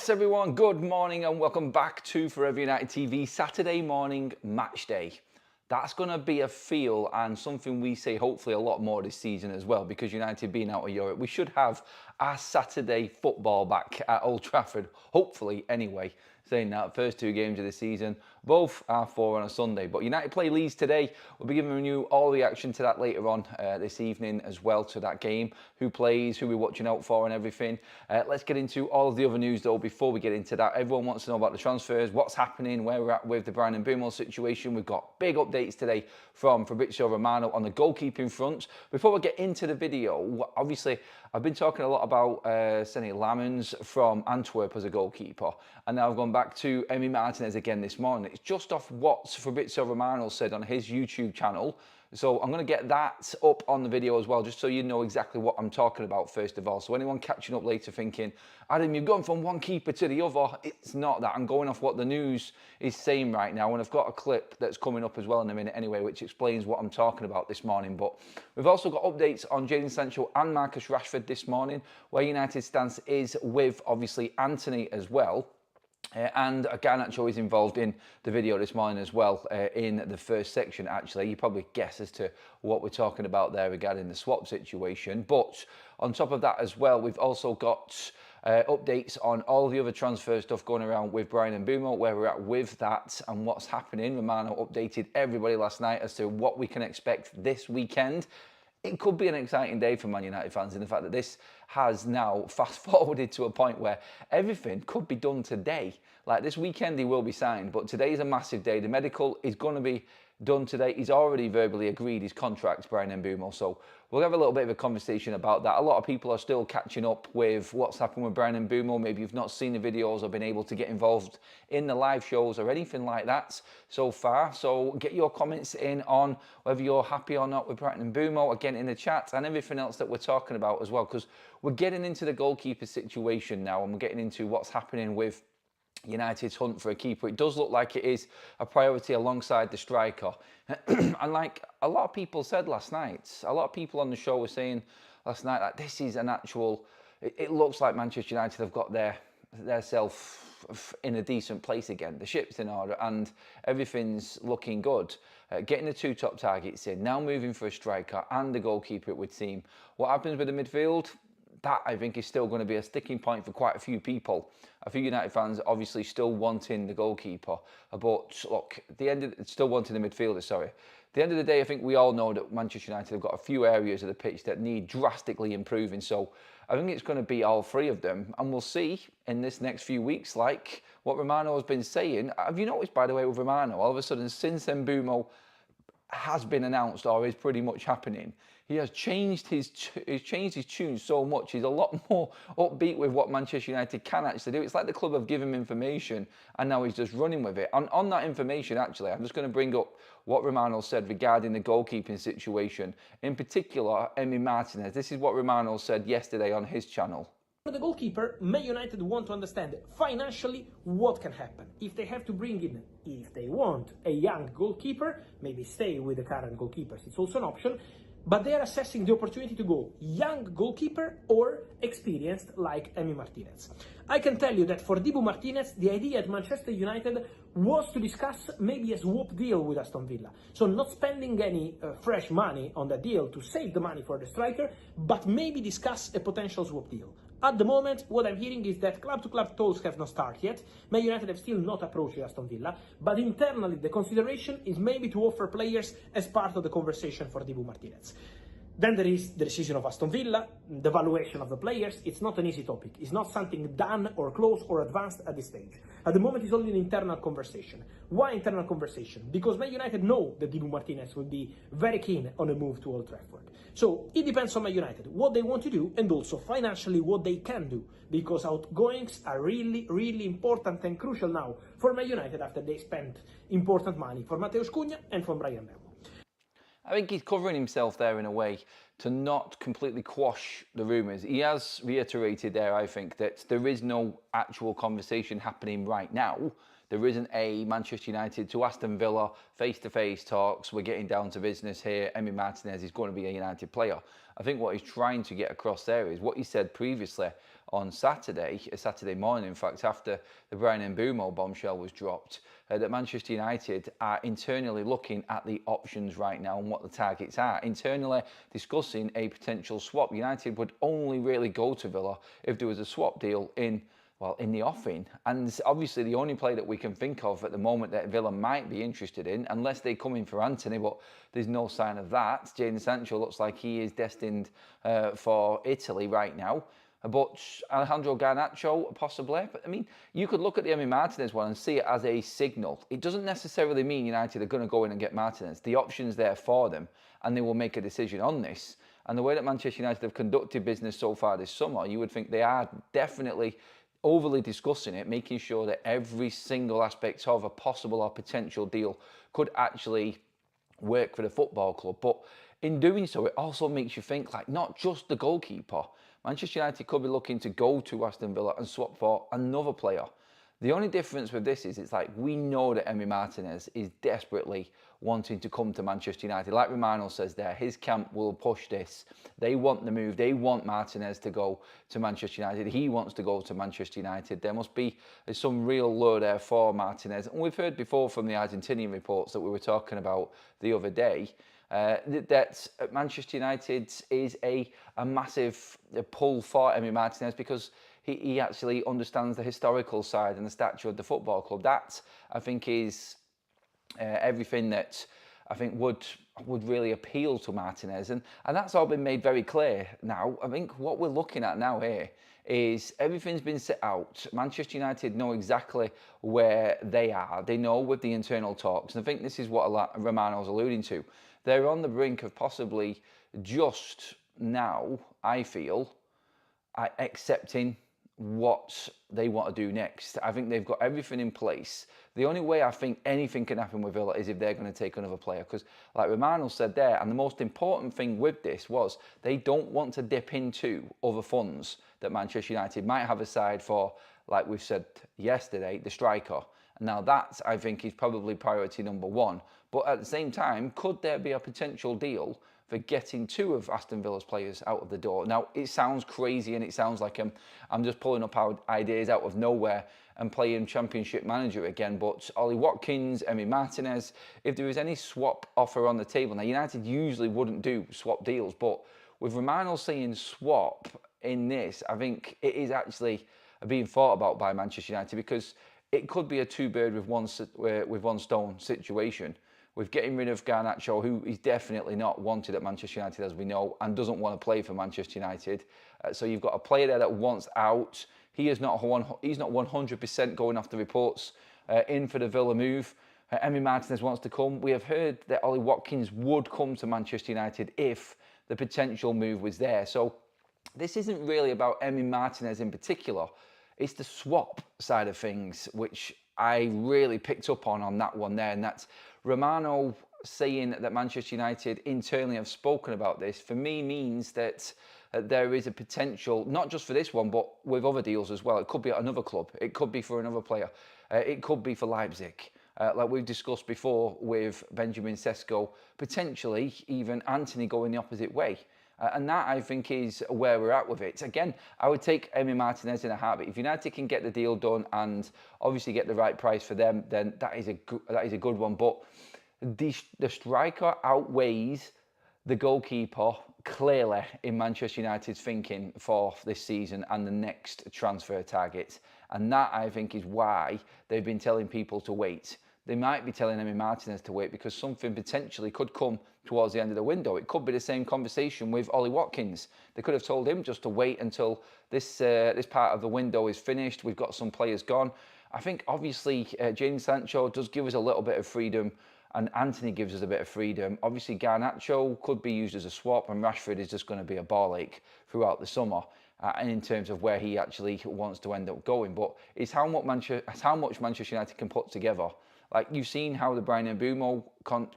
Yes, everyone, good morning and welcome back to Forever United TV Saturday morning match day. That's going to be a feel and something we say hopefully a lot more this season as well, because United being out of Europe, we should have our Saturday football back at Old Trafford, hopefully anyway. Saying that, first two games of the season, both are 4 on a Sunday. But United play Leeds today. We'll be giving you all the action to that later on this evening as well, to that game. Who plays, who we're watching out for and everything. Let's get into all of the other news though before we get into that. Everyone wants to know about the transfers, what's happening, where we're at with the Bryan Mbeumo situation. We've got big updates today from Fabrizio Romano on the goalkeeping front. Before we get into the video, obviously I've been talking a lot about Senny Lammens from Antwerp as a goalkeeper, and now I've gone back to Emi Martinez again this morning. It's just off what Fabrizio Romano said on his YouTube channel. So I'm going to get that up on the video as well, just so you know exactly what I'm talking about first of all. So anyone catching up later thinking, Adam, you've gone from one keeper to the other, it's not that. I'm going off what the news is saying right now, and I've got a clip that's coming up as well in a minute anyway, which explains what I'm talking about this morning. But we've also got updates on Jadon Sancho and Marcus Rashford this morning, where United's stance is with obviously Anthony as well. And Garnacho is involved in the video this morning as well, in the first section actually. You probably guess as to what we're talking about there regarding the swap situation. But on top of that as well, we've also got updates on all the other transfer stuff going around with Bryan Mbeumo, where we're at with that and what's happening. Romano updated everybody last night as to what we can expect this weekend. It could be an exciting day for Man United fans in the fact that this has now fast forwarded to a point where everything could be done today. Like this weekend he will be signed, but today is a massive day. The medical is going to be done today. He's already verbally agreed his contract, Bryan Mbeumo, so we'll have a little bit of a conversation about that. A lot of people are still catching up with what's happened with Bryan Mbeumo. Maybe you've not seen the videos or been able to get involved in the live shows or anything like that so far. So get your comments in on whether you're happy or not with Bryan Mbeumo, again in the chat, and everything else that we're talking about as well, because we're getting into the goalkeeper situation now and we're getting into what's happening with United's hunt for a keeper. It does look like it is a priority alongside the striker. And like a lot of people said last night, a lot of people on the show were saying last night that this is an actual, it looks like Manchester United have got their self in a decent place again. The ship's in order and everything's looking good. Getting the two top targets in, now moving for a striker and the goalkeeper, it would seem. What happens with the midfield? That, I think, is still going to be a sticking point for quite a few people. A few United fans obviously still wanting the goalkeeper. But look, at the end of still wanting the midfielder, sorry. At the end of the day, I think we all know that Manchester United have got a few areas of the pitch that need drastically improving. So I think it's going to be all three of them. And we'll see in this next few weeks, like what Romano has been saying. Have you noticed, by the way, with Romano, all of a sudden, since Mbeumo has been announced or is pretty much happening, he has changed his tune so much. He's a lot more upbeat with what Manchester United can actually do. It's like the club have given him information and now he's just running with it. On that information, actually, I'm just going to bring up what Romano said regarding the goalkeeping situation. In particular, Emi Martinez. This is what Romano said yesterday on his channel. For the goalkeeper, Man United want to understand financially what can happen. If they have to bring in, if they want, a young goalkeeper, maybe stay with the current goalkeepers, it's also an option, but they are assessing the opportunity to go young goalkeeper or experienced like Emi Martinez. I can tell you that for Dibu Martinez, the idea at Manchester United was to discuss maybe a swap deal with Aston Villa. So not spending any fresh money on that deal to save the money for the striker, but maybe discuss a potential swap deal. At the moment, what I'm hearing is that club-to-club talks have not started yet. Man United have still not approached Aston Villa, but internally the consideration is maybe to offer players as part of the conversation for Dibu Martinez. Then there is the decision of Aston Villa, the valuation of the players. It's not an easy topic. It's not something done or close or advanced at this stage. At the moment, it's only an internal conversation. Why internal conversation? Because Man United know that Dibu Martinez will be very keen on a move to Old Trafford. So it depends on Man United, what they want to do, and also financially what they can do. Because outgoings are really, really important and crucial now for Man United after they spent important money for Matheus Cunha and for Bryan Mbeumo. I think he's covering himself there in a way to not completely quash the rumours. He has reiterated there, I think, that there is no actual conversation happening right now. There isn't a Manchester United to Aston Villa face-to-face talks. We're getting down to business here. Emi Martinez is going to be a United player. I think what he's trying to get across there is what he said previously on Saturday morning, in fact, after the Bryan Mbeumo bombshell was dropped, that Manchester United are internally looking at the options right now and what the targets are. Internally discussing a potential swap. United would only really go to Villa if there was a swap deal in the offing. And obviously the only player that we can think of at the moment that Villa might be interested in, unless they come in for Antony, but there's no sign of that. Jadon Sancho looks like he is destined for Italy right now. But Alejandro Garnacho, possibly. But I mean, you could look at the Emi Martinez one and see it as a signal. It doesn't necessarily mean United are going to go in and get Martinez. The option's there for them, and they will make a decision on this. And the way that Manchester United have conducted business so far this summer, you would think they are definitely overly discussing it, making sure that every single aspect of a possible or potential deal could actually work for the football club. But in doing so, it also makes you think, like, not just the goalkeeper. Manchester United could be looking to go to Aston Villa and swap for another player. The only difference with this is it's like we know that Emi Martinez is desperately wanting to come to Manchester United. Like Romano says there, his camp will push this. They want the move. They want Martinez to go to Manchester United. He wants to go to Manchester United. There must be some real lure there for Martinez. And we've heard before from the Argentinian reports that we were talking about the other day, that Manchester United is a massive pull for Emi Martinez because he actually understands the historical side and the stature of the football club. That, I think, is everything that I think would really appeal to Martinez. And that's all been made very clear now. I think what we're looking at now here is everything's been set out. Manchester United know exactly where they are. They know with the internal talks. And I think this is what Romano's alluding to. They're on the brink of possibly just now, I feel, accepting what they want to do next. I think they've got everything in place. The only way I think anything can happen with Villa is if they're going to take another player, because like Romano said there, and the most important thing with this was they don't want to dip into other funds that Manchester United might have aside for, like we've said yesterday, the striker. Now that, I think, is probably priority number one. But at the same time, could there be a potential deal for getting two of Aston Villa's players out of the door? Now, it sounds crazy and it sounds like I'm just pulling up ideas out of nowhere and playing Championship Manager again, but Ollie Watkins, Emi Martinez, if there is any swap offer on the table, now United usually wouldn't do swap deals, but with Romano saying swap in this, I think it is actually being thought about by Manchester United because it could be a two-bird with one stone situation. With getting rid of Garnacho, who is definitely not wanted at Manchester United, as we know, and doesn't want to play for Manchester United. So you've got a player there that wants out. He's not 100% going off the reports in for the Villa move. Emi Martinez wants to come. We have heard that Ollie Watkins would come to Manchester United if the potential move was there. So this isn't really about Emi Martinez in particular. It's the swap side of things, which I really picked up on that one there, and that's Romano saying that Manchester United internally have spoken about this, for me means that there is a potential, not just for this one, but with other deals as well. It could be at another club. It could be for another player. It could be for Leipzig. Like we've discussed before with Benjamin Sesko, potentially even Antony going the opposite way. And that, I think, is where we're at with it. Again, I would take Emi Martinez in a heartbeat. If United can get the deal done and obviously get the right price for them, then that is a good one. But the striker outweighs the goalkeeper clearly in Manchester United's thinking for this season and the next transfer targets. And that, I think, is why they've been telling people to wait. They might be telling Emi Martinez to wait because something potentially could come towards the end of the window. It could be the same conversation with Ollie Watkins. They could have told him just to wait until this part of the window is finished. We've got some players gone. I think obviously Jadon Sancho does give us a little bit of freedom and Antony gives us a bit of freedom. Obviously Garnacho could be used as a swap and Rashford is just going to be a ball ache throughout the summer. And in terms of where he actually wants to end up going. But it's how much Manchester United can put together. Like, you've seen how the Bryan Mbeumo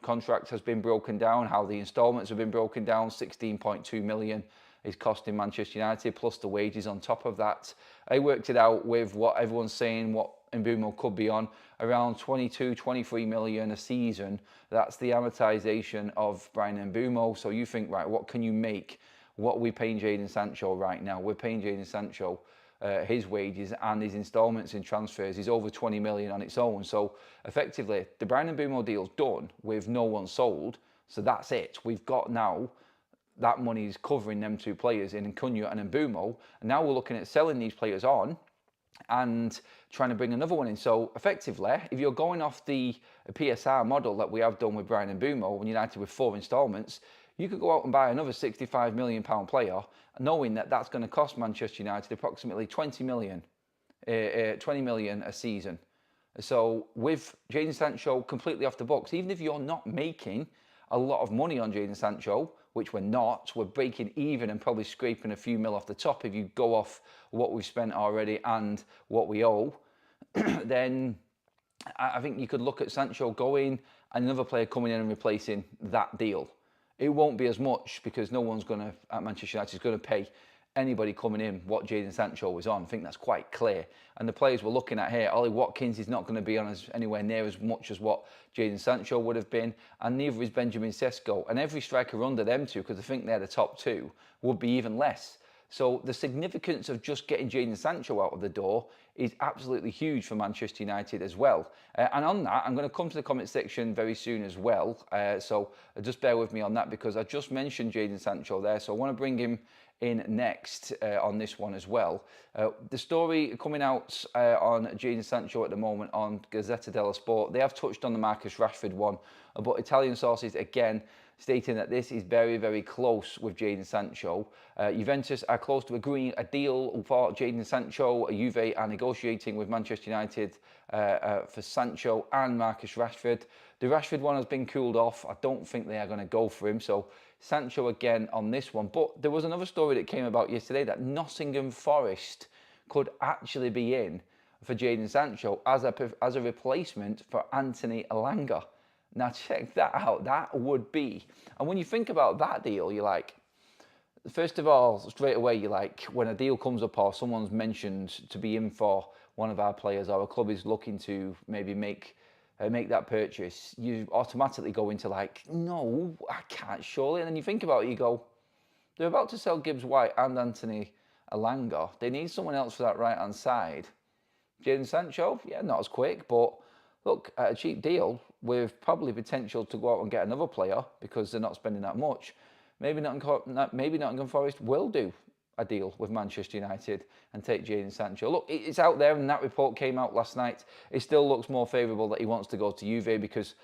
contract has been broken down, how the instalments have been broken down. 16.2 million is costing Manchester United, plus the wages on top of that. I worked it out with what everyone's saying, what Mbeumo could be on, around 22, 23 million a season. That's the amortization of Bryan Mbeumo. So you think, right, what can you make? What are we paying Jadon Sancho right now? We're paying Jadon Sancho his wages and his instalments in transfers is over 20 million on its own. So effectively, the Bryan Mbeumo deal's done with no one sold. So that's it. We've got now that money is covering them two players in Cunha and Mbeumo. And now we're looking at selling these players on and trying to bring another one in. So effectively, if you're going off the PSR model that we have done with Bryan Mbeumo, when United with 4 instalments, you could go out and buy another £65 million player, knowing that that's going to cost Manchester United approximately 20 million a season. So with Jadon Sancho completely off the books, even if you're not making a lot of money on Jadon Sancho, which we're not, we're breaking even and probably scraping a few mil off the top if you go off what we've spent already and what we owe, then I think you could look at Sancho going and another player coming in and replacing that deal. It won't be as much because no one's going to, at Manchester United, is going to pay anybody coming in what Jadon Sancho was on. I think that's quite clear. And the players we're looking at here, Ollie Watkins is not going to be on anywhere near as much as what Jadon Sancho would have been, and neither is Benjamin Sesko. And every striker under them two, because I think they're the top two, would be even less. So the significance of just getting Jadon Sancho out of the door is absolutely huge for Manchester United as well. And on that, I'm going to come to the comment section very soon as well. So just bear with me on that because I just mentioned Jadon Sancho there. So I want to bring him in next on this one as well. The story coming out on Jadon Sancho at the moment on Gazzetta dello Sport, they have touched on the Marcus Rashford one, but Italian sources again stating that this is very, very close with Jadon Sancho. Juventus are close to agreeing a deal for Jadon Sancho. Juve are negotiating with Manchester United for Sancho and Marcus Rashford. The Rashford one has been cooled off. I don't think they are going to go for him. So Sancho again on this one. But there was another story that came about yesterday that Nottingham Forest could actually be in for Jadon Sancho as a replacement for Anthony Elanga. Now check that out. That would be, and when you think about that deal, you're like, first of all, straight away, you're like, when a deal comes up or someone's mentioned to be in for one of our players or a club is looking to maybe make that purchase, you automatically go into like, no, I can't surely. And then you think about it, you go, they're about to sell Gibbs White and Anthony Elanga. They need someone else for that right-hand side. Jadon Sancho, yeah, not as quick, but look, at a cheap deal with probably potential to go out and get another player because they're not spending that much. Maybe Nottingham Forest will do a deal with Manchester United and take Jadon Sancho. Look, it's out there and that report came out last night. It still looks more favourable that he wants to go to Juve because,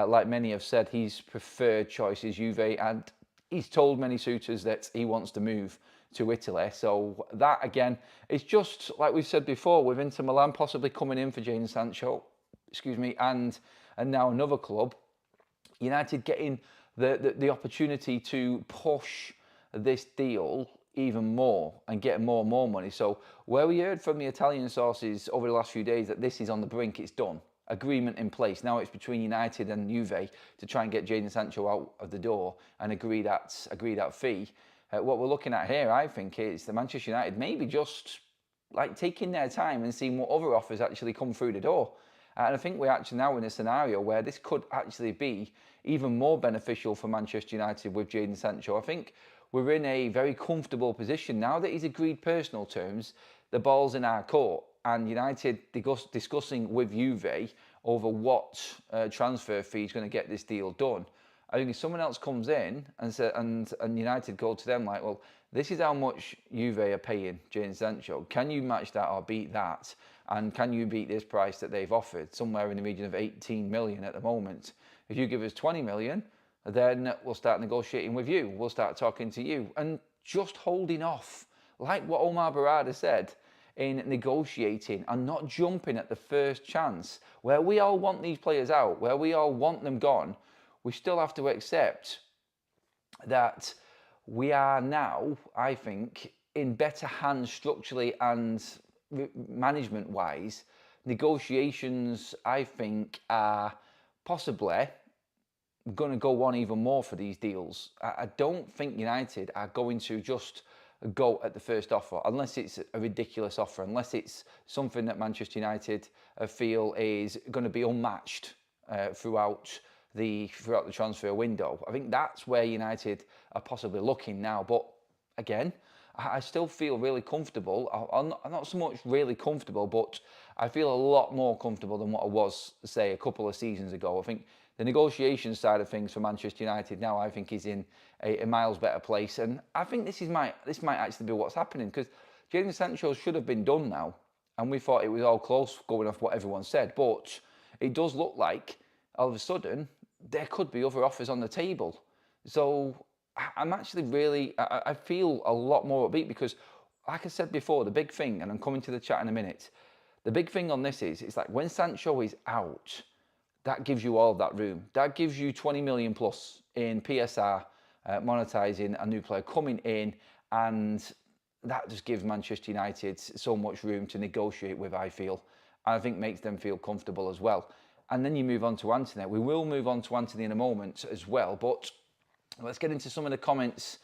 like many have said, his preferred choice is Juve and he's told many suitors that he wants to move to Italy. So that, again, it's just like we've said before with Inter Milan possibly coming in for Jadon Sancho, and now another club, United getting the opportunity to push this deal even more and get more and more money. So where we heard from the Italian sources over the last few days that this is on the brink, it's done. Agreement in place. Now it's between United and Juve to try and get Jadon Sancho out of the door and agree that fee. What we're looking at here, I think, is the Manchester United maybe just like taking their time and seeing what other offers actually come through the door. And I think we're actually now in a scenario where this could actually be even more beneficial for Manchester United with Jadon Sancho. I think we're in a very comfortable position now that he's agreed personal terms. The ball's in our court, and United discussing with Juve over what transfer fee is going to get this deal done. I think if someone else comes in and United go to them like, well, this is how much Juve are paying Jadon Sancho. Can you match that or beat that? And can you beat this price that they've offered, somewhere in the region of 18 million at the moment? If you give us 20 million, then we'll start negotiating with you. We'll start talking to you. And just holding off, like what Omar Barada said, in negotiating and not jumping at the first chance. Where we all want these players out, where we all want them gone, we still have to accept that we are now, I think, in better hands structurally and management-wise. Negotiations, I think, are possibly going to go on even more for these deals. I don't think United are going to just go at the first offer, unless it's a ridiculous offer, unless it's something that Manchester United feel is going to be unmatched throughout the transfer window. I think that's where United are possibly looking now. But again, I still feel really comfortable. I'm not so much really comfortable, but I feel a lot more comfortable than what I was, say, a couple of seasons ago. I think the negotiation side of things for Manchester United now, I think, is in a miles better place. And I think this might actually be what's happening, because Jadon Sancho should have been done now. And we thought it was all close going off what everyone said. But it does look like, all of a sudden, there could be other offers on the table. So I'm actually really, I feel a lot more upbeat because, like I said before, the big thing, and I'm coming to the chat in a minute, the big thing on this is, it's like when Sancho is out, that gives you all of that room. That gives you 20 million plus in PSR, monetising a new player coming in, and that just gives Manchester United so much room to negotiate with, I feel. And I think makes them feel comfortable as well. And then you move on to Anthony. We will move on to Anthony in a moment as well, but let's get into some of the comments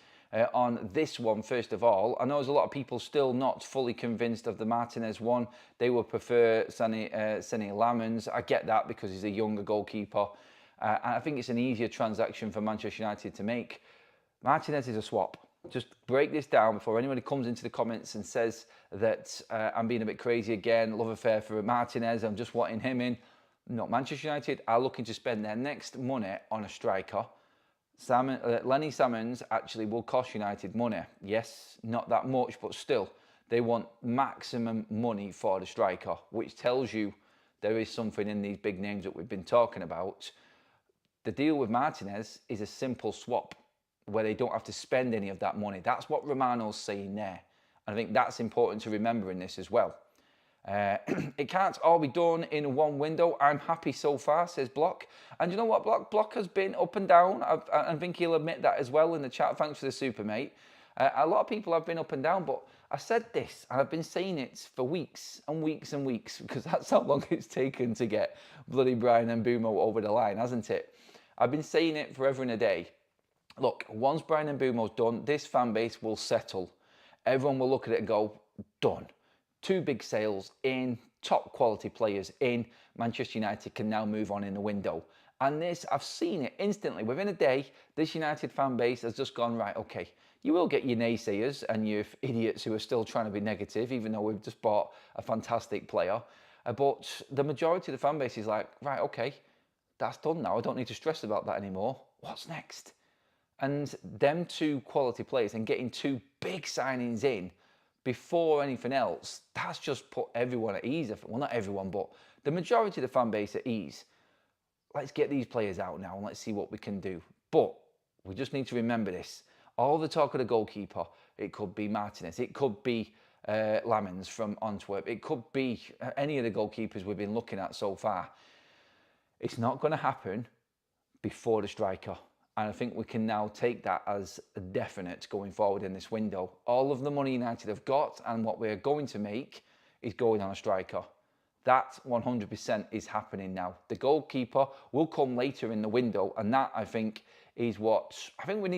on this one first of all. I know there's a lot of people still not fully convinced of the Martinez one. They would prefer Seny Lamens. I get that because he's a younger goalkeeper. And I think it's an easier transaction for Manchester United to make. Martinez is a swap. Just break this down before anybody comes into the comments and says that I'm being a bit crazy again, love affair for Martinez, I'm just wanting him in. No, Manchester United are looking to spend their next money on a striker. Lenny Salmons actually will cost United money. Yes, not that much, but still, they want maximum money for the striker, which tells you there is something in these big names that we've been talking about. The deal with Martinez is a simple swap where they don't have to spend any of that money. That's what Romano's saying there. And I think that's important to remember in this as well. It can't all be done in one window. I'm happy so far, says Block. And you know what, Block has been up and down. I think he'll admit that as well in the chat. Thanks for the super, mate. A lot of people have been up and down, but I said this, and I've been saying it for weeks and weeks and weeks, because that's how long it's taken to get bloody Brian Mbeumo over the line, hasn't it? I've been saying it forever and a day. Look, once Brian Mbeumo's done, this fan base will settle. Everyone will look at it and go, done. 2 big sales in, top quality players in. Manchester United can now move on in the window. And this, I've seen it instantly. Within a day, this United fan base has just gone, right, okay, you will get your naysayers and your idiots who are still trying to be negative, even though we've just bought a fantastic player. But the majority of the fan base is like, right, okay, that's done now. I don't need to stress about that anymore. What's next? And them 2 quality players and getting 2 big signings in before anything else, that's just put everyone at ease. Well, not everyone, but the majority of the fan base at ease. Let's get these players out now and let's see what we can do. But we just need to remember this. All the talk of the goalkeeper, it could be Martinez, it could be Lamens from Antwerp, it could be any of the goalkeepers we've been looking at so far. It's not going to happen before the striker. And I think we can now take that as a definite going forward in this window. All of the money United have got and what we're going to make is going on a striker. That 100% is happening now. The goalkeeper will come later in the window, and that, I think, is what I think we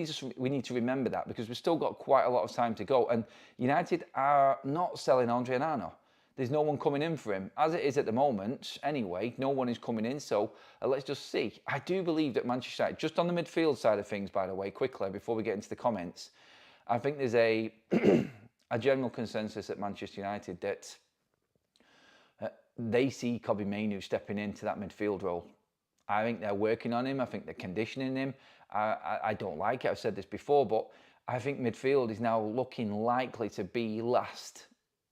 need to remember that, because we've still got quite a lot of time to go. And United are not selling Andre Onana. There's no one coming in for him. As it is at the moment, anyway, no one is coming in, so let's just see. I do believe that Manchester United, just on the midfield side of things, by the way, quickly, before we get into the comments, I think there's a general consensus at Manchester United that they see Kobbie Mainoo stepping into that midfield role. I think they're working on him. I think they're conditioning him. I don't like it. I've said this before, but I think midfield is now looking likely to be last.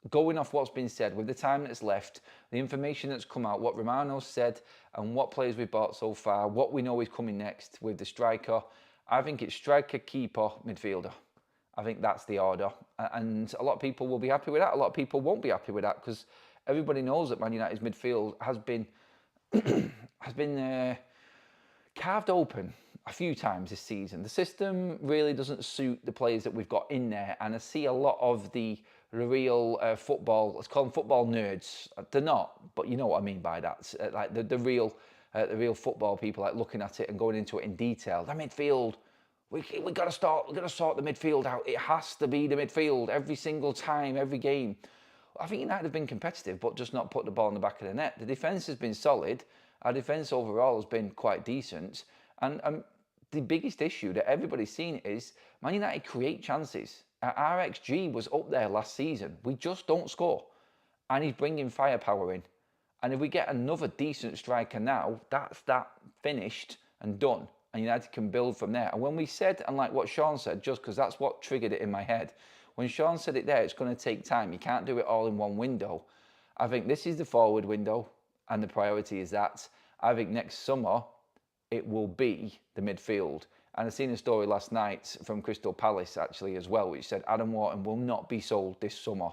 Going off what's been said, with the time that's left, the information that's come out, what Romano said, and what players we've bought so far, what we know is coming next with the striker, I think it's striker, keeper, midfielder. I think that's the order. And a lot of people will be happy with that. A lot of people won't be happy with that, because everybody knows that Man United's midfield has been carved open a few times this season. The system really doesn't suit the players that we've got in there, and I see a lot of the real football, let's call them football nerds. They're not, but you know what I mean by that. Like the real football people, like looking at it and going into it in detail. The midfield, we got to sort the midfield out. It has to be the midfield every single time, every game. I think United have been competitive, but just not put the ball in the back of the net. The defence has been solid. Our defence overall has been quite decent. And the biggest issue that everybody's seen is Man United create chances. Our XG was up there last season. We just don't score. And he's bringing firepower in. And if we get another decent striker now, that's that finished and done. And United can build from there. And when we said, and like what Sean said, just because that's what triggered it in my head, when Sean said it there, it's going to take time. You can't do it all in one window. I think this is the forward window, and the priority is that. I think next summer, it will be the midfield. And I've seen a story last night from Crystal Palace, actually, as well, which said Adam Wharton will not be sold this summer.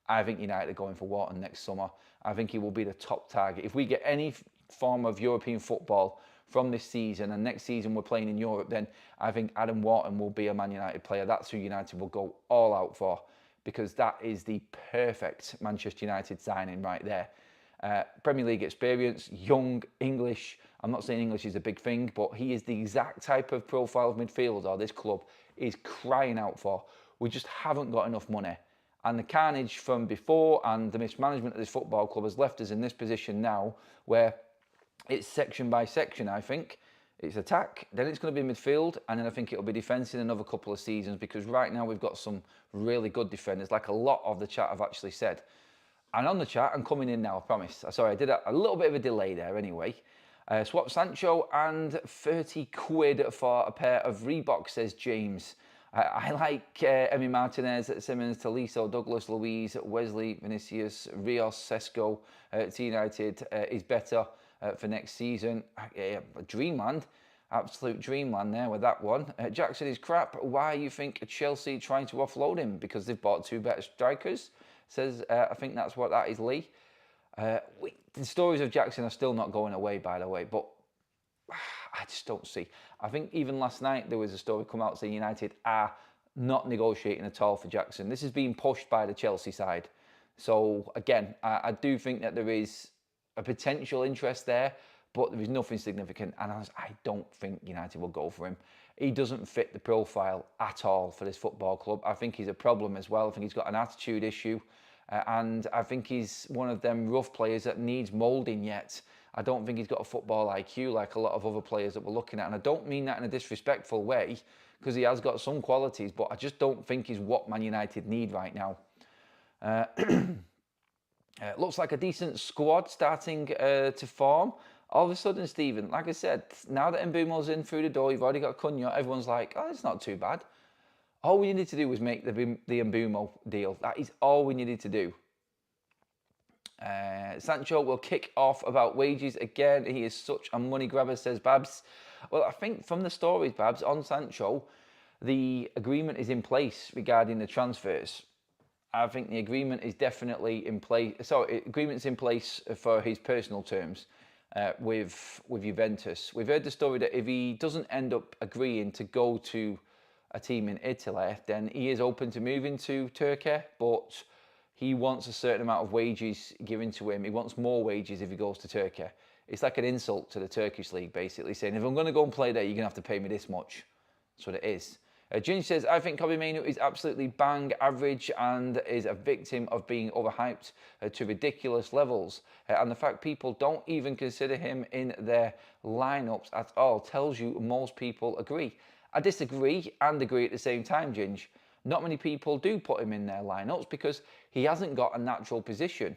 I think United are going for Wharton next summer. I think he will be the top target. If we get any form of European football from this season, and next season we're playing in Europe, then I think Adam Wharton will be a Man United player. That's who United will go all out for, because that is the perfect Manchester United signing right there. Premier League experience, young, English. I'm not saying English is a big thing, but he is the exact type of profile of midfielder this club is crying out for. We just haven't got enough money. And the carnage from before and the mismanagement of this football club has left us in this position now where it's section by section, I think. It's attack, then it's going to be midfield, and then I think it'll be defence in another couple of seasons, because right now we've got some really good defenders, like a lot of the chat have actually said. And on the chat, I'm coming in now, I promise. Sorry, I did a little bit of a delay there anyway. Swap Sancho and 30 quid for a pair of Reebok, says James. I like Emi Martinez, Simmons, Tolisso, Douglas, Luiz, Wesley, Vinicius, Rios, Sesko to United is better for next season. Dreamland, absolute dreamland there with that one. Jackson is crap. Why you think Chelsea trying to offload him? Because they've bought 2 better strikers, says, I think that's what that is, Lee. The stories of Jackson are still not going away, by the way, but I just don't see. I think even last night there was a story come out saying United are not negotiating at all for Jackson. This is being pushed by the Chelsea side. So again, I do think that there is a potential interest there, but there is nothing significant. And I don't think United will go for him. He doesn't fit the profile at all for this football club. I think he's a problem as well. I think he's got an attitude issue. And I think he's one of them rough players that needs moulding yet. I don't think he's got a football IQ like a lot of other players that we're looking at. And I don't mean that in a disrespectful way, because he has got some qualities, but I just don't think he's what Man United need right now. Looks like a decent squad starting to form. All of a sudden, Stephen, like I said, now that Mbeumo's in through the door, you've already got Cunha, everyone's like, oh, it's not too bad. All we needed to do was make the Mbeumo deal. That is all we needed to do. Sancho will kick off about wages again. He is such a money grabber, says Babs. Well, I think from the stories, Babs, on Sancho, the agreement is in place regarding the transfers. I think the agreement is definitely in place. Sorry, agreement's in place for his personal terms with Juventus. We've heard the story that if he doesn't end up agreeing to go to a team in Italy, then he is open to moving to Turkey, but he wants a certain amount of wages given to him. He wants more wages if he goes to Turkey. It's like an insult to the Turkish league, basically, saying, if I'm going to go and play there, you're going to have to pay me this much. That's what it is. Ginny says, I think Kobbie Mainoo is absolutely bang average and is a victim of being overhyped to ridiculous levels. And the fact people don't even consider him in their lineups at all tells you most people agree. I disagree and agree at the same time, Ginge. Not many people do put him in their lineups because he hasn't got a natural position.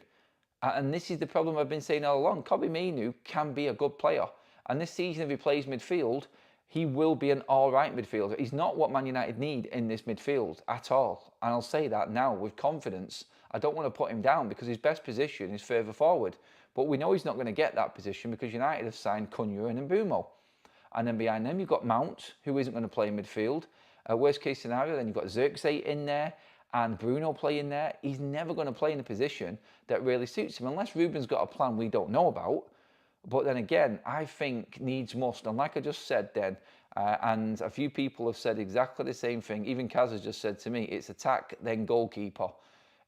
And this is the problem I've been saying all along. Kobbie Mainoo can be a good player. And this season, if he plays midfield, he will be an all-right midfielder. He's not what Man United need in this midfield at all. And I'll say that now with confidence. I don't want to put him down because his best position is further forward. But we know he's not going to get that position because United have signed Cunha and Mbeumo. And then behind them, you've got Mount, who isn't going to play midfield. Worst case scenario, then you've got Xerxes in there and Bruno playing there. He's never going to play in a position that really suits him, unless Ruben's got a plan we don't know about. But then again, I think needs must. And like I just said then, and a few people have said exactly the same thing. Even Kaz has just said to me, it's attack, then goalkeeper.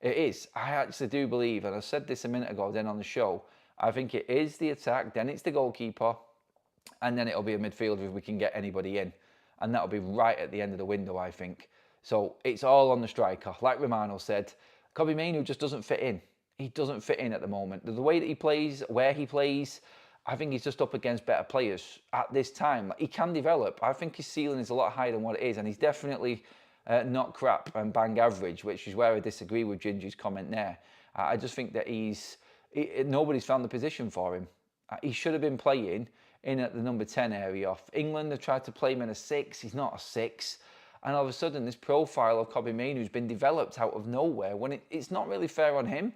It is. I actually do believe, and I said this a minute ago then on the show, I think it is the attack, then it's the goalkeeper, and then it'll be a midfielder if we can get anybody in. And that'll be right at the end of the window, I think. So it's all on the striker. Like Romano said, Kobbie Mainoo just doesn't fit in. He doesn't fit in at the moment. The way that he plays, where he plays, I think he's just up against better players at this time. He can develop. I think his ceiling is a lot higher than what it is, and he's definitely not crap and bang average, which is where I disagree with Ginger's comment there. I just think that nobody's found the position for him. He should have been playing in at the number 10 area. England have tried to play him in a 6. He's not a 6. And all of a sudden, this profile of Kobbie Mainoo's been developed out of nowhere when it's not really fair on him.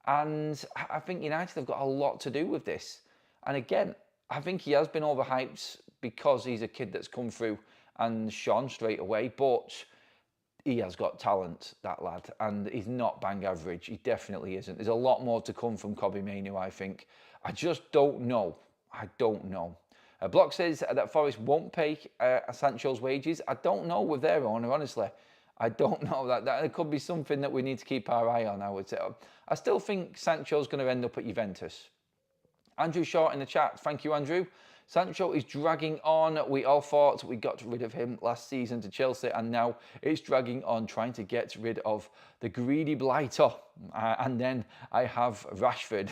And I think United have got a lot to do with this. And again, I think he has been overhyped because he's a kid that's come through and shone straight away. But he has got talent, that lad. And he's not bang average. He definitely isn't. There's a lot more to come from Kobbie Mainoo, I think. I just don't know. I don't know. Block says that Forest won't pay Sancho's wages. I don't know with their owner, honestly. I don't know. That could be something that we need to keep our eye on, I would say. I still think Sancho's going to end up at Juventus. Andrew Short in the chat. Thank you, Andrew. Sancho is dragging on. We all thought we got rid of him last season to Chelsea, and now it's dragging on, trying to get rid of the greedy blighter. And then I have Rashford.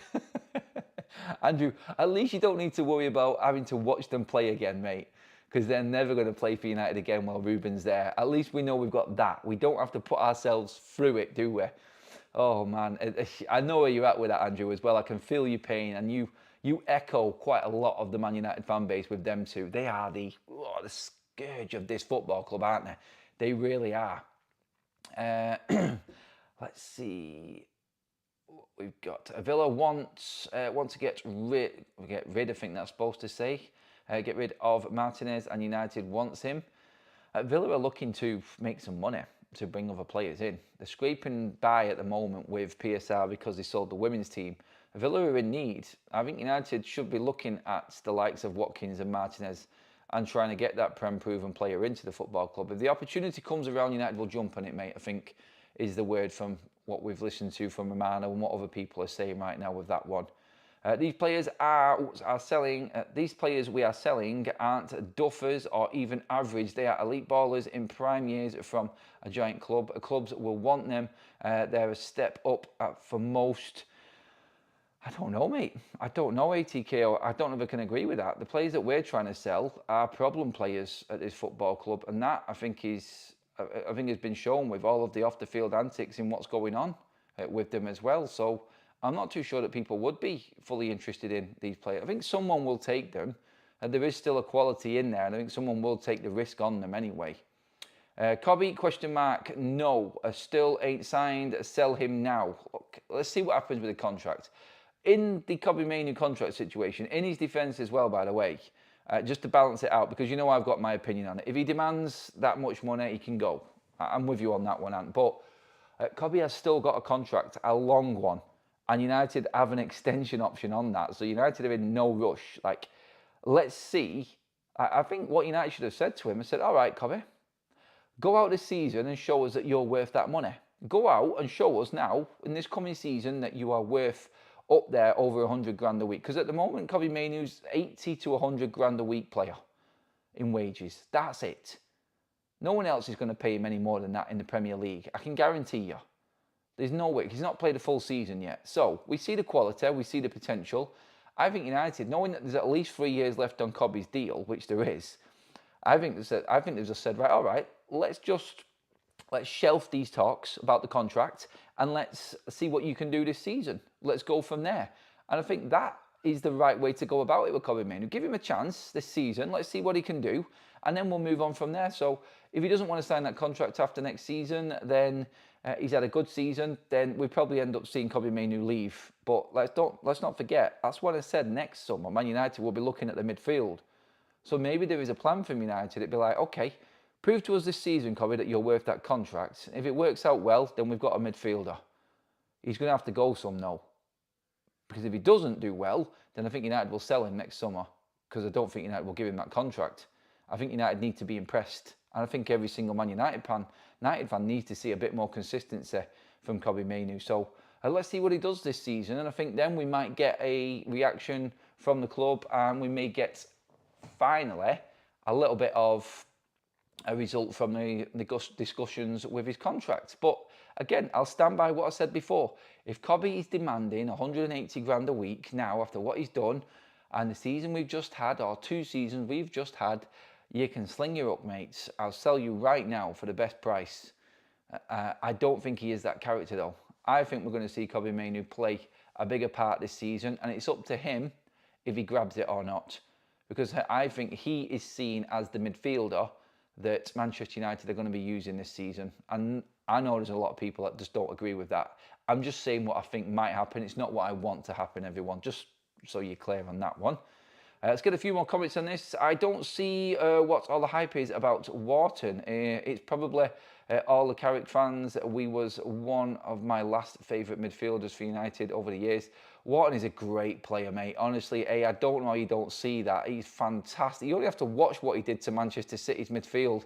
Andrew, at least you don't need to worry about having to watch them play again, mate, because they're never going to play for United again while Ruben's there. At least we know we've got that. We don't have to put ourselves through it, do we? Oh, man. I know where you're at with that, Andrew, as well. I can feel your pain, and you echo quite a lot of the Man United fan base with them too. They are the scourge of this football club, aren't they? They really are. Let's see. We've got Villa want to get rid, I think that's supposed to say. Get rid of Martinez, and United wants him. Villa are looking to make some money to bring other players in. They're scraping by at the moment with PSR because they sold the women's team. Villa are in need. I think United should be looking at the likes of Watkins and Martinez and trying to get that Prem-proven player into the football club. If the opportunity comes around, United will jump on it, mate, I think is the word from what we've listened to from Romano and what other people are saying right now with that one. These players are selling. These players we are selling aren't duffers or even average. They are elite ballers in prime years from a giant club. Clubs will want them. They're a step up for most. I don't know, mate. I don't know, ATK. I don't know if I can agree with that. The players that we're trying to sell are problem players at this football club, and that I think has been shown with all of the off-the-field antics and what's going on with them as well. So I'm not too sure that people would be fully interested in these players. I think someone will take them, and there is still a quality in there, and I think someone will take the risk on them anyway. Kobbie, question mark, no, still ain't signed, sell him now. Look, let's see what happens with the contract. In the Kobbie Mainoo contract situation, in his defence as well, by the way, just to balance it out, because you know I've got my opinion on it. If he demands that much money, he can go. I'm with you on that one, Ant. But Kobbie has still got a contract, a long one, and United have an extension option on that. So United are in no rush. Like, let's see. I think what United should have said to him, I said, all right, Kobbie, go out this season and show us that you're worth that money. Go out and show us now, in this coming season, that you are worth up there over 100 grand a week. Because at the moment, Kobbie Mainoo's 80 to 100 grand a week player in wages. That's it. No one else is going to pay him any more than that in the Premier League. I can guarantee you. There's no way. He's not played a full season yet. So we see the quality, we see the potential. I think United, knowing that there's at least 3 years left on Kobbie's deal, which there is, I think they've just said, right, all right, let's shelf these talks about the contract and let's see what you can do this season. Let's go from there. And I think that is the right way to go about it with Kobbie Mainoo. Give him a chance this season. Let's see what he can do. And then we'll move on from there. So if he doesn't want to sign that contract after next season, then he's had a good season, then we probably end up seeing Kobbie Mainoo leave. But let's not forget, that's what I said next summer. Man United will be looking at the midfield. So maybe there is a plan from United. It'd be like, okay, prove to us this season, Kobbie, that you're worth that contract. If it works out well, then we've got a midfielder. He's going to have to go some now. Because if he doesn't do well, then I think United will sell him next summer. Because I don't think United will give him that contract. I think United need to be impressed. And I think every single Man United fan needs to see a bit more consistency from Kobbie Mainoo. So let's see what he does this season. And I think then we might get a reaction from the club. And we may get, finally, a little bit of a result from the discussions with his contract. But again, I'll stand by what I said before. If Kobbie is demanding 180 grand a week now after what he's done and the season we've just had, or 2 seasons we've just had, you can sling your hook, mates. I'll sell you right now for the best price. I don't think he is that character, though. I think we're going to see Kobbie Mainoo play a bigger part this season, and it's up to him if he grabs it or not. Because I think he is seen as the midfielder that Manchester United are going to be using this season. And I know there's a lot of people that just don't agree with that. I'm just saying what I think might happen. It's not what I want to happen, everyone. Just so you're clear on that one. Let's get a few more comments on this. I don't see what all the hype is about Wharton. It's probably all the Carrick fans. We was one of my last favourite midfielders for United over the years. Wharton is a great player, mate. Honestly, I don't know how you don't see that. He's fantastic. You only have to watch what he did to Manchester City's midfield.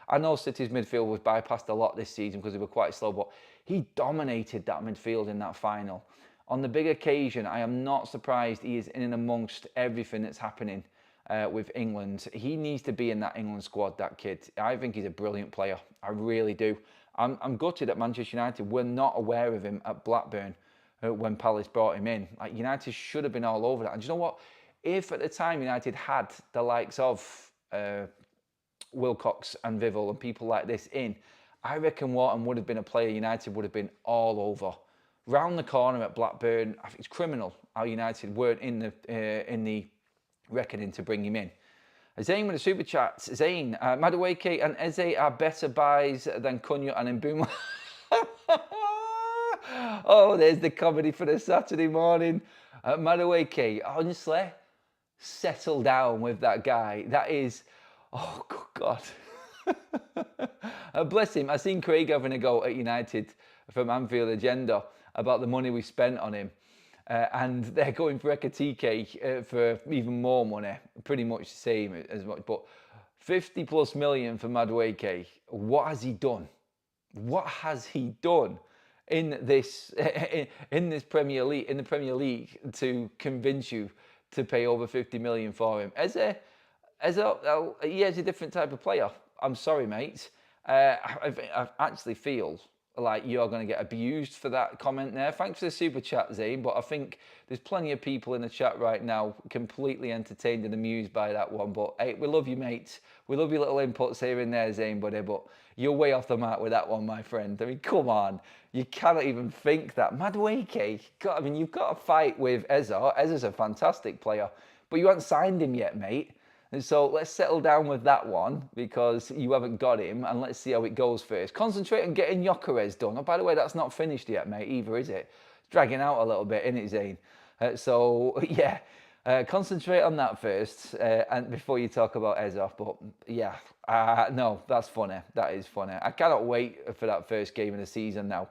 I know City's midfield was bypassed a lot this season because they were quite slow, but he dominated that midfield in that final. On the big occasion, I am not surprised he is in and amongst everything that's happening with England. He needs to be in that England squad, that kid. I think he's a brilliant player. I really do. I'm gutted that Manchester United were not aware of him at Blackburn when Palace brought him in. Like, United should have been all over that. And do you know what? If at the time United had the likes of Wilcox and Vival and people like this in, I reckon Wharton would have been a player United would have been all over. Round the corner at Blackburn, I think it's criminal how United weren't in the reckoning to bring him in. Zane with a super chat. Zane, Madueke and Eze are better buys than Cunha and Mbeumo. Oh, there's the comedy for the Saturday morning. Madueke, honestly, settle down with that guy. That is, oh, God. Bless him. I seen Craig having a go at United from Anfield Agenda about the money we spent on him. And they're going for Ekatike for even more money. Pretty much the same as much. But 50 plus million for Madueke. What has he done? What has he done in this Premier League, in the Premier League, to convince you to pay over 50 million for him? He is a different type of player. I'm sorry, mate. I actually feel like you're going to get abused for that comment there. Thanks for the super chat, Zane, but I think there's plenty of people in the chat right now completely entertained and amused by that one. But hey, we love you, mate. We love your little inputs here and there, Zane, buddy, but you're way off the mark with that one, my friend. I mean, come on. You cannot even think that. Madueke, God, I mean, you've got to fight with Eze. Eze's a fantastic player, but you haven't signed him yet, mate. And so let's settle down with that one because you haven't got him, and let's see how it goes first. Concentrate on getting Gyökeres done. Oh, by the way, that's not finished yet, mate, either, is it? It's dragging out a little bit, isn't it, Zane? Concentrate on that first and before you talk about Eze. But yeah, no, that's funny. That is funny. I cannot wait for that first game of the season now,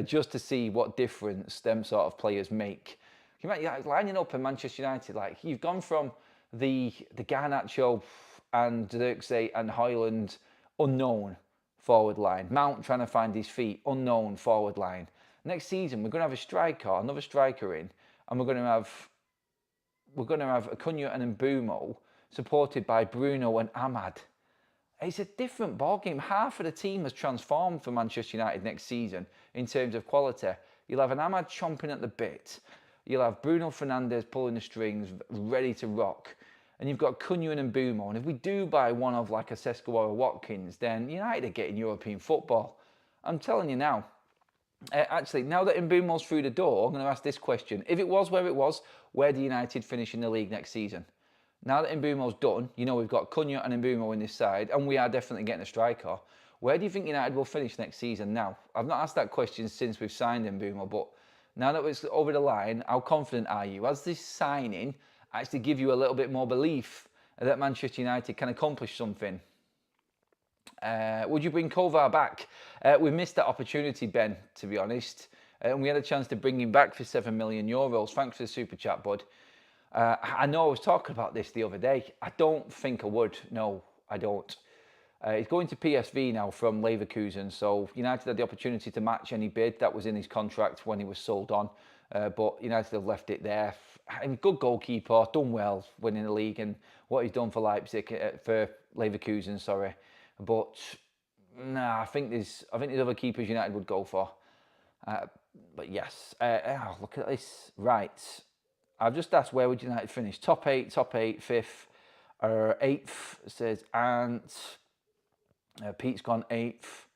just to see what difference them sort of players make. You might lining up in Manchester United, like you've gone from the Garnacho and Xerxes and Højlund unknown forward line. Mount trying to find his feet, unknown forward line. Next season we're going to have a striker, another striker in, and we're going to have Cunha and Mbeumo supported by Bruno and Ahmad. It's a different ballgame. Half of the team has transformed for Manchester United next season in terms of quality. You'll have an Ahmad chomping at the bit. You'll have Bruno Fernandes pulling the strings, ready to rock. And you've got Cunha and Mbeumo. And if we do buy one of like a Sesko or a Watkins, then United are getting European football. I'm telling you now. Actually, now that Mbeumo's through the door, I'm going to ask this question. If it was, where do United finish in the league next season? Now that Mbeumo's done, you know we've got Cunha and Mbeumo in this side, and we are definitely getting a striker. Where do you think United will finish next season now? I've not asked that question since we've signed Mbeumo, but now that it's over the line, how confident are you? Has this signing actually give you a little bit more belief that Manchester United can accomplish something? Would you bring Kovar back? We missed that opportunity, Ben, to be honest. And we had a chance to bring him back for €7 million. Thanks for the super chat, bud. I know I was talking about this the other day. I don't think I would. No, I don't. He's going to PSV now from Leverkusen, so United had the opportunity to match any bid that was in his contract when he was sold on, but United have left it there. And good goalkeeper, done well winning the league and what he's done for Leipzig, for Leverkusen, sorry. But nah, I think there's other keepers United would go for. But yes, look at this. Right, I've just asked where would United finish? Top 8, 5th. 8th says Ant. Pete's gone 8th.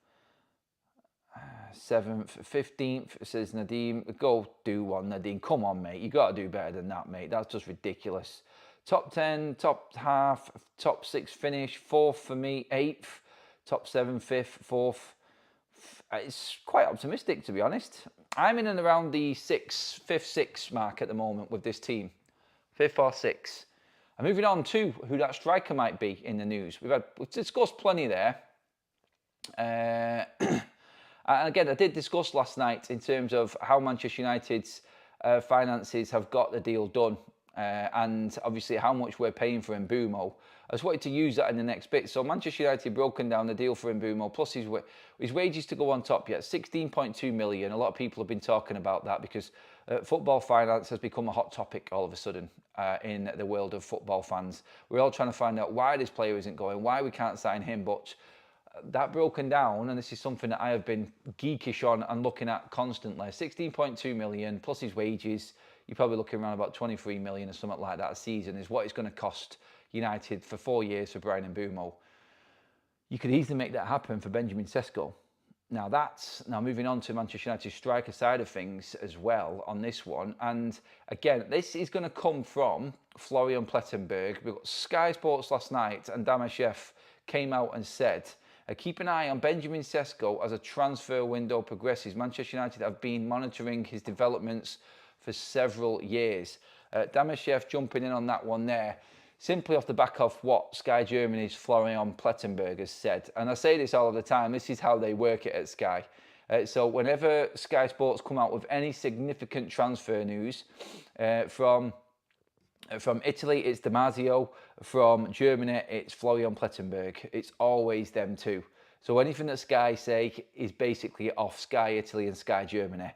7th, 15th says Nadeem. Go do one, Nadeem. Come on, mate. You got to do better than that, mate. That's just ridiculous. Top 10, top half, top 6 finish. 4th for me, 8th. Top 7, 5th, 4th. It's quite optimistic, to be honest. I'm in and around the 5th, 6th mark at the moment with this team. 5th or 6th. And moving on to who that striker might be in the news. We've discussed plenty there. And again, I did discuss last night in terms of how Manchester United's finances have got the deal done. And obviously how much we're paying for Mbeumo. I just wanted to use that in the next bit. So Manchester United broken down the deal for Mbeumo, plus his wages to go on top yet. 16.2 million. A lot of people have been talking about that because football finance has become a hot topic all of a sudden in the world of football fans. We're all trying to find out why this player isn't going, why we can't sign him, but that broken down, and this is something that I have been geekish on and looking at constantly. 16.2 million plus his wages. You're probably looking around about 23 million or something like that a season is what it's going to cost United for 4 years for Bryan Mbeumo. You could easily make that happen for Benjamin Sesko. Now moving on to Manchester United's striker side of things as well on this one. And again, this is going to come from Florian Plettenberg. We've got Sky Sports last night and Damashef came out and said, keep an eye on Benjamin Sesko as a transfer window progresses. Manchester United have been monitoring his developments for several years. Damashef jumping in on that one there, simply off the back of what Sky Germany's Florian Plettenberg has said. And I say this all of the time, this is how they work it at Sky. So whenever Sky Sports come out with any significant transfer news from Italy, it's Damasio. From Germany, it's Florian Plettenberg. It's always them two. So anything that Sky say is basically off Sky Italy and Sky Germany.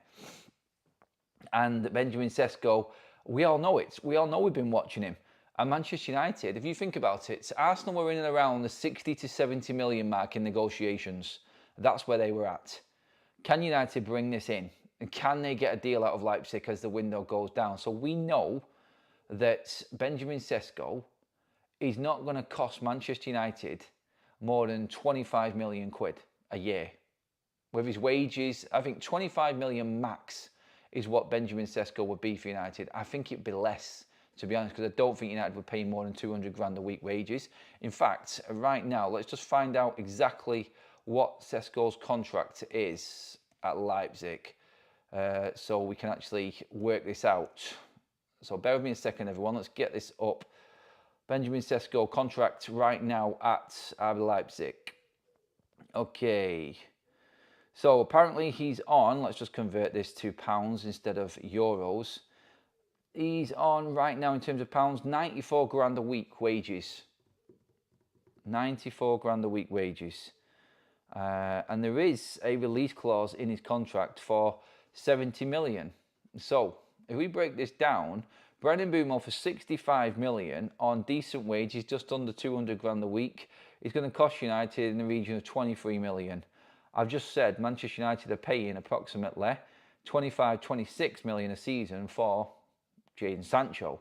And Benjamin Sesko, we all know it. We all know we've been watching him. And Manchester United, if you think about it, Arsenal were in and around the 60 to 70 million mark in negotiations. That's where they were at. Can United bring this in? And can they get a deal out of Leipzig as the window goes down? So we know that Benjamin Sesko is not going to cost Manchester United more than 25 million quid a year. With his wages, I think 25 million max is what Benjamin Sesko would be for United. I think it'd be less, to be honest, because I don't think United would pay more than 200 grand a week wages. In fact, right now, let's just find out exactly what Sesko's contract is at Leipzig so we can actually work this out. So bear with me a second, everyone. Let's get this up. Benjamin Sesko contract right now at RB Leipzig. Okay. So apparently he's on, let's just convert this to pounds instead of euros. He's on right now in terms of pounds, 94 grand a week wages. 94 grand a week wages. And there is a release clause in his contract for 70 million. So if we break this down, Bryan Mbeumo for 65 million on decent wages, just under 200 grand a week, is going to cost United in the region of 23 million. I've just said Manchester United are paying approximately 25, 26 million a season for Jadon Sancho.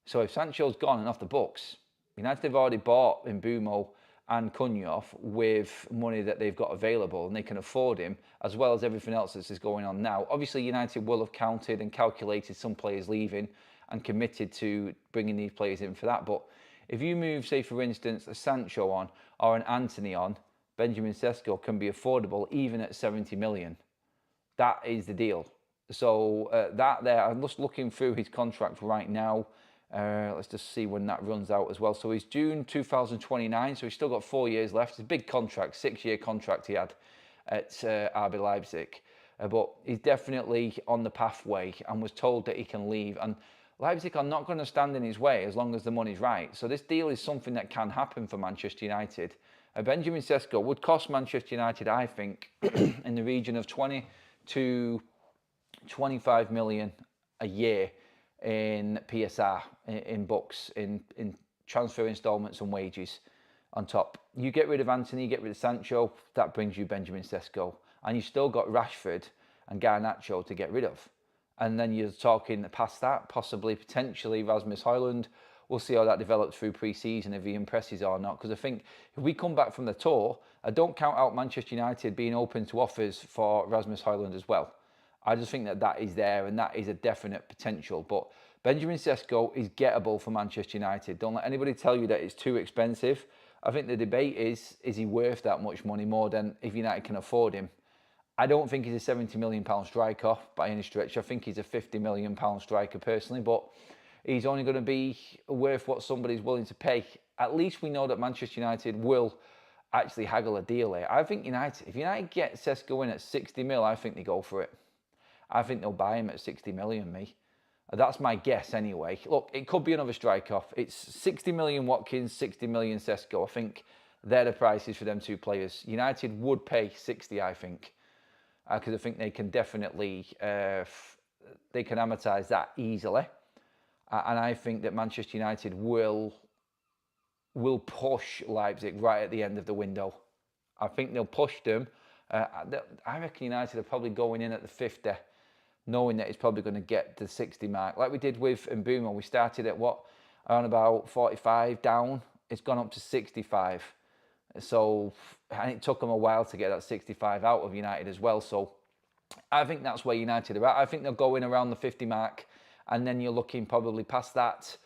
So if Sancho's gone and off the books, United have already bought Mbeumo and Cunha with money that they've got available and they can afford him, as well as everything else that is going on now. Obviously, United will have counted and calculated some players leaving and committed to bringing these players in for that. But if you move, say, for instance, a Sancho on or an Anthony on, Benjamin Sesko can be affordable even at 70 million. That is the deal. So that there, I'm just looking through his contract right now. Let's just see when that runs out as well. So he's June 2029, so he's still got 4 years left. It's a big contract, 6-year contract he had at RB Leipzig. But he's definitely on the pathway and was told that he can leave. And Leipzig are not going to stand in his way as long as the money's right. So this deal is something that can happen for Manchester United. Benjamin Sesko would cost Manchester United, I think, in the region of 20 to 25 million a year in PSR, in books, in transfer instalments and wages on top. You get rid of Anthony, you get rid of Sancho, that brings you Benjamin Sesko. And you've still got Rashford and Garnacho to get rid of. And then you're talking past that, possibly, potentially Rasmus Højlund, we'll see how that develops through pre-season, if he impresses or not. Because I think if we come back from the tour, I don't count out Manchester United being open to offers for Rasmus Højlund as well. I just think that that is there, and that is a definite potential. But Benjamin Sesko is gettable for Manchester United. Don't let anybody tell you that it's too expensive. I think the debate is he worth that much money more than if United can afford him? I don't think he's a £70 million striker by any stretch. I think he's a £50 million striker personally, but he's only going to be worth what somebody's willing to pay. At least we know that Manchester United will actually haggle a deal here. I think if United get Sesko in at 60 mil, I think they go for it. I think they'll buy him at 60 million, me. That's my guess anyway. Look, it could be another strike-off. It's 60 million Watkins, 60 million Sesko. I think they're the prices for them two players. United would pay 60, I think. Because I think they can definitely, they can amortise that easily. And I think that Manchester United will push Leipzig right at the end of the window. I think they'll push them. I reckon United are probably going in at the 50, knowing that it's probably going to get to the 60 mark. Like we did with Mbeumo, we started at around about 45 down. It's gone up to 65. So, and it took them a while to get that 65 out of United as well. So, I think that's where United are at. I think they'll go in around the 50 mark, and then you're looking probably past that.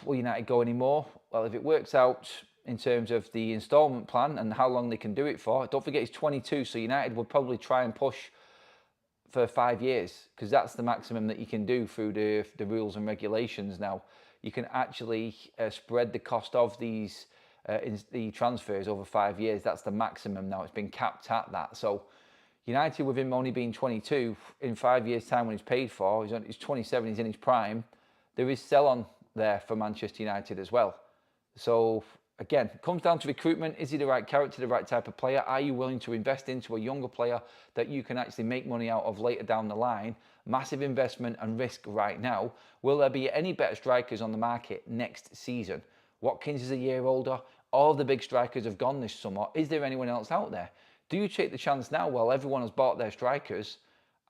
Will United go any more? Well, if it works out in terms of the instalment plan and how long they can do it for, don't forget he's 22, so United would probably try and push for 5 years, because that's the maximum that you can do through the rules and regulations now. You can actually spread the cost of these the transfers over 5 years. That's the maximum now. It's been capped at that. So United, with him only being 22, in 5 years' time when he's paid for, he's 27, he's in his prime, there is sell-on there for Manchester United as well. So again, it comes down to recruitment. Is he the right character, the right type of player? Are you willing to invest into a younger player that you can actually make money out of later down the line? Massive investment and risk right now. Will there be any better strikers on the market next season? Watkins is a year older. All the big strikers have gone this summer. Is there anyone else out there? Do you take the chance now while everyone has bought their strikers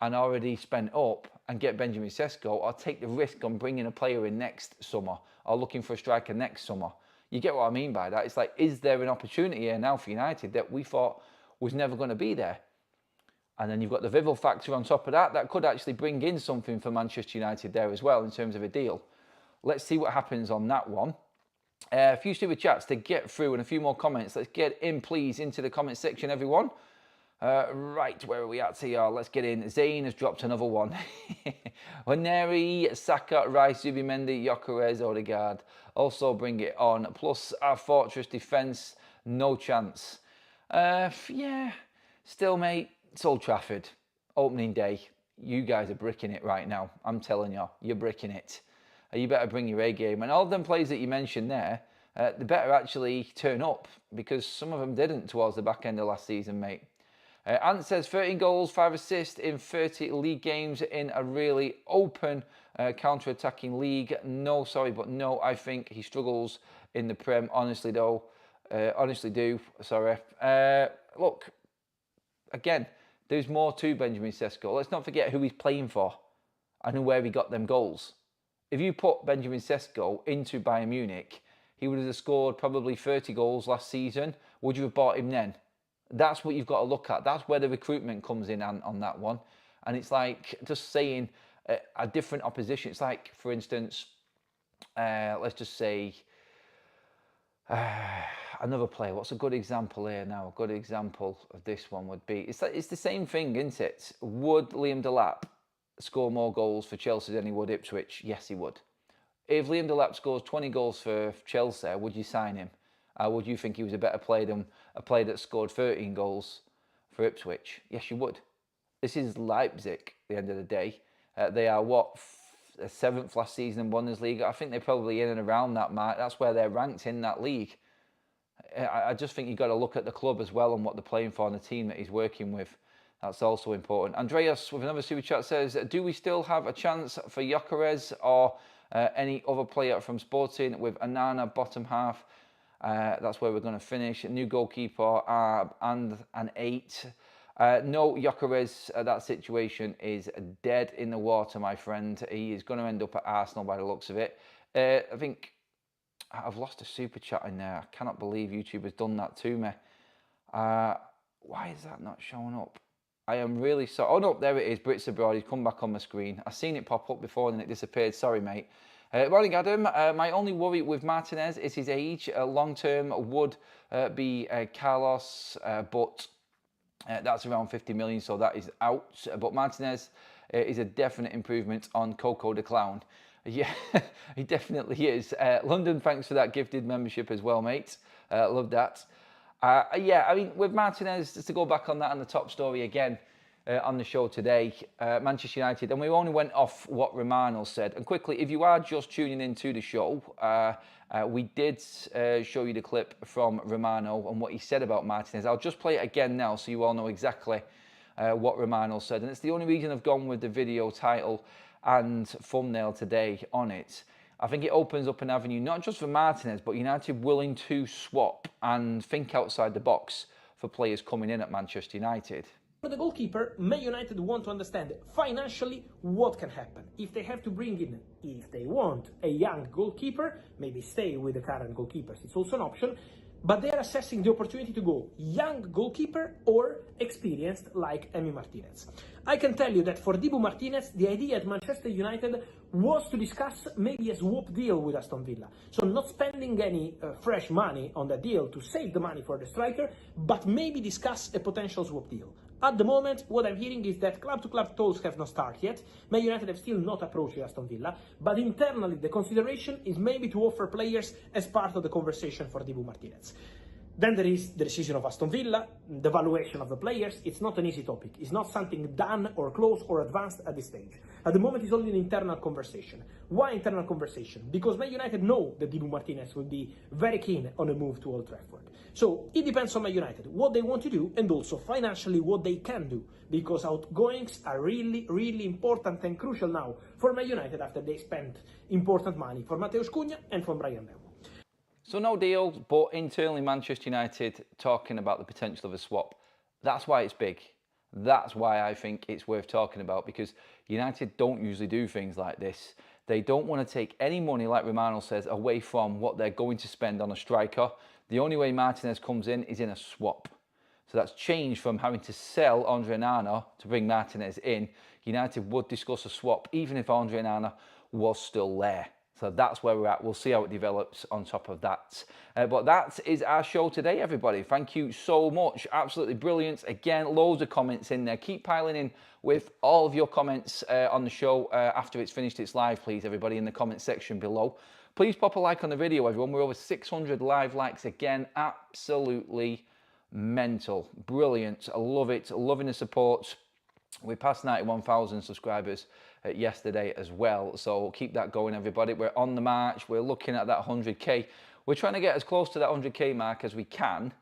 and already spent up and get Benjamin Sesko, or take the risk on bringing a player in next summer or looking for a striker next summer? You get what I mean by that? It's like, is there an opportunity here now for United that we thought was never going to be there? And then you've got the Vivel factor on top of that. That could actually bring in something for Manchester United there as well in terms of a deal. Let's see what happens on that one. A few super chats to get through and a few more comments. Let's get in, please, into the comment section, everyone. Right, where are we at here? Let's get in. Zayn has dropped another one. Waneri, Saka, Rice, Zubimendi, Gyökeres, Odegaard. Also bring it on. Plus our fortress defence, no chance. Yeah, still, mate, it's Old Trafford. Opening day. You guys are bricking it right now. I'm telling you, you're bricking it. You better bring your A game. And all of them players that you mentioned there, they better actually turn up, because some of them didn't towards the back end of last season, mate. Ant says 13 goals, 5 assists in 30 league games in a really open counter-attacking league. No, sorry, but no, I think he struggles in the Prem. Honestly, though. Honestly do. Sorry. Look, again, there's more to Benjamin Sesko. Let's not forget who he's playing for and where he got them goals. If you put Benjamin Sesko into Bayern Munich, he would have scored probably 30 goals last season. Would you have bought him then? That's what you've got to look at. That's where the recruitment comes in on that one. And it's like just saying a different opposition. It's like, for instance, let's just say another player. What's a good example here now? A good example of this one would be, it's the same thing, isn't it? Would Liam Delap score more goals for Chelsea than he would Ipswich? Yes, he would. If Liam Delap scores 20 goals for Chelsea, would you sign him? Would you think he was a better player than a player that scored 13 goals for Ipswich? Yes, you would. This is Leipzig at the end of the day. They are, what, 7th last season in Bundesliga? I think they're probably in and around that mark. That's where they're ranked in that league. I just think you've got to look at the club as well and what they're playing for and the team that he's working with. That's also important. Andreas with another super chat says, do we still have a chance for Gyökeres or any other player from Sporting with Anana bottom half? That's where we're going to finish. New goalkeeper and an 8. No, Gyökeres, that situation is dead in the water, my friend. He is going to end up at Arsenal by the looks of it. I think I've lost a super chat in there. I cannot believe YouTube has done that to me. Why is that not showing up? I am really sorry. Oh no, there it is. Brits Abroad. He's come back on my screen. I've seen it pop up before and then it disappeared. Sorry, mate. Morning, Adam. My only worry with Martinez is his age. Long term would be Carlos, but that's around 50 million, so that is out. But Martinez is a definite improvement on Coco the Clown. Yeah, he definitely is. London, thanks for that gifted membership as well, mate. Love that. Yeah, I mean, with Martinez, just to go back on that on the top story again on the show today, Manchester United, and we only went off what Romano said. And quickly, if you are just tuning into the show, we did show you the clip from Romano and what he said about Martinez. I'll just play it again now so you all know exactly what Romano said. And it's the only reason I've gone with the video title and thumbnail today on it. I think it opens up an avenue, not just for Martinez, but United willing to swap and think outside the box for players coming in at Manchester United. For the goalkeeper, Man United want to understand financially what can happen. If they have to bring in, if they want, a young goalkeeper, maybe stay with the current goalkeepers, it's also an option, but they're assessing the opportunity to go young goalkeeper or experienced like Emi Martinez. I can tell you that for Dibu Martinez, the idea at Manchester United was to discuss maybe a swap deal with Aston Villa. So not spending any fresh money on the deal to save the money for the striker, but maybe discuss a potential swap deal. At the moment, what I'm hearing is that club-to-club talks have not started yet. Man United have still not approached Aston Villa, but internally the consideration is maybe to offer players as part of the conversation for Dibu Martinez. Then there is the decision of Aston Villa, the valuation of the players. It's not an easy topic. It's not something done or close or advanced at this stage. At the moment, it's only an internal conversation. Why internal conversation? Because Man United know that Dibu Martinez will be very keen on a move to Old Trafford. So it depends on Man United, what they want to do, and also financially what they can do. Because outgoings are really, really important and crucial now for Man United after they spent important money for Matheus Cunha and for Brian Demo. So no deal, but internally Manchester United talking about the potential of a swap. That's why it's big. That's why I think it's worth talking about, because United don't usually do things like this. They don't want to take any money, like Romano says, away from what they're going to spend on a striker. The only way Martinez comes in is in a swap. So that's changed from having to sell Andre Onana to bring Martinez in. United would discuss a swap even if Andre Onana was still there. So that's where we're at. We'll see how it develops on top of that. But that is our show today, everybody. Thank you so much. Absolutely brilliant. Again, loads of comments in there. Keep piling in with all of your comments on the show after it's finished its live, please, everybody, in the comment section below. Please pop a like on the video, everyone. We're over 600 live likes again. Absolutely mental. Brilliant. I love it. Loving the support. We passed 91,000 subscribers yesterday as well, so keep that going, everybody. We're on the march. We're looking at that 100k. We're trying to get as close to that 100k mark as we can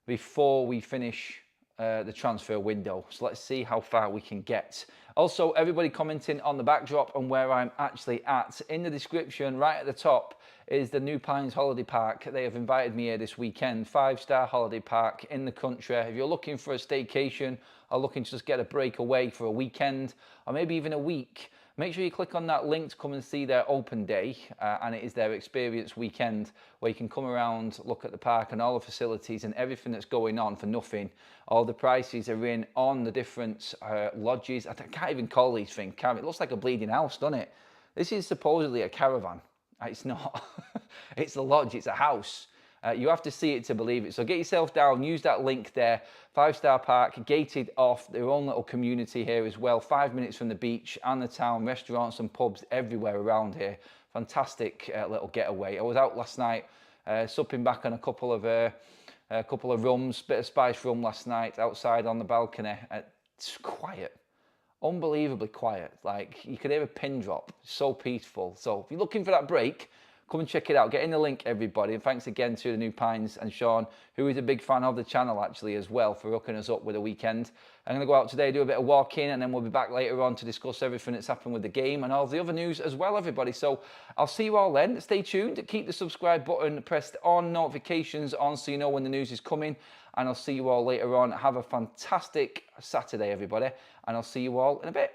before we finish the transfer window. So let's see how far we can get. Also, everybody commenting on the backdrop and where I'm actually at. In the description, right at the top, is the New Pines Holiday Park. They have invited me here this weekend. 5-star holiday park in the country. If you're looking for a staycation or looking to just get a break away for a weekend or maybe even a week, make sure you click on that link to come and see their open day, and it is their experience weekend where you can come around, look at the park and all the facilities and everything that's going on for nothing. All the prices are in on the different lodges. I can't even call these things. It looks like a bleeding house, doesn't it? This is supposedly a caravan. It's not. It's a lodge. It's a house. You have to see it to believe it. So get yourself down, use that link there. 5-star park, gated off, their own little community here as well. 5 minutes from the beach and the town, restaurants and pubs everywhere around here. Fantastic little getaway. I was out last night, supping back on a couple of rums, bit of spice rum last night outside on the balcony. It's quiet. Unbelievably quiet. Like you could hear a pin drop. So peaceful. So if you're looking for that break, come and check it out. Get in the link, everybody. And thanks again to the New Pines and Sean, who is a big fan of the channel, actually, as well, for hooking us up with a weekend. I'm going to go out today, do a bit of walking, and then we'll be back later on to discuss everything that's happened with the game and all the other news as well, everybody. So I'll see you all then. Stay tuned. Keep the subscribe button pressed on, notifications on, so you know when the news is coming. And I'll see you all later on. Have a fantastic Saturday, everybody. And I'll see you all in a bit.